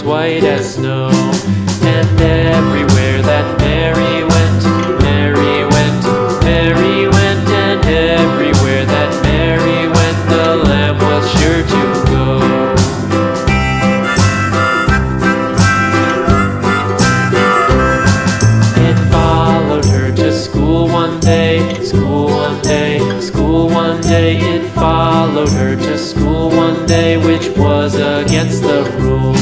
white as snow. And everywhere that Mary went, Mary went, Mary went, and everywhere that Mary went, the lamb was sure to go. It followed her to school one day, school one day, school one day. It followed her to school one day, which was against the rules.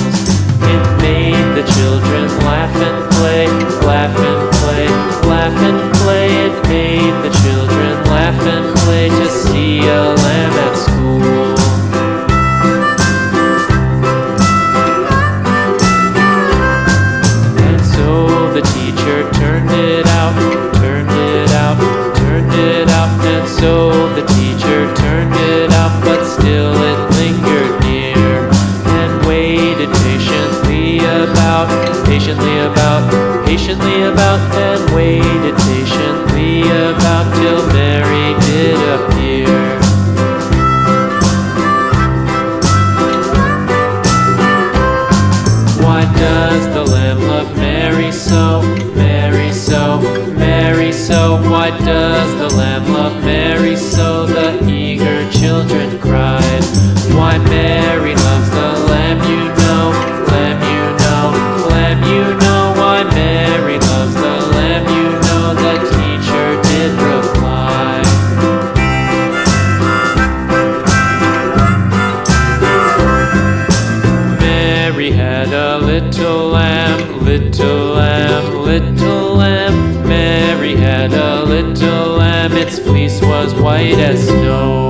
It made the children laugh and play, laugh and play, laugh and play. It made the children laugh and play to see a lamb at school. And so the teacher turned it out, turned it out, turned it out. And so the teacher turned it out, but still it lingered near and waited patiently about, patiently about, patiently about, and waited patiently about till Mary did appear. Why does the lamb love Mary so, Mary so, Mary so? Why does the lamb love Mary so? The eager children cried. Why Mary loves the lamb, you know, lamb, you know, lamb, you know. Why Mary loves the lamb, you know, the teacher did reply. Mary had a little lamb, little lamb, little lamb. Mary had a little lamb, its fleece was white as snow.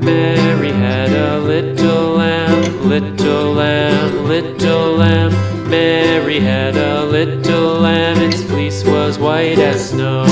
Mary had a little lamb, little lamb, little lamb. Mary had a little lamb, its fleece was white as snow.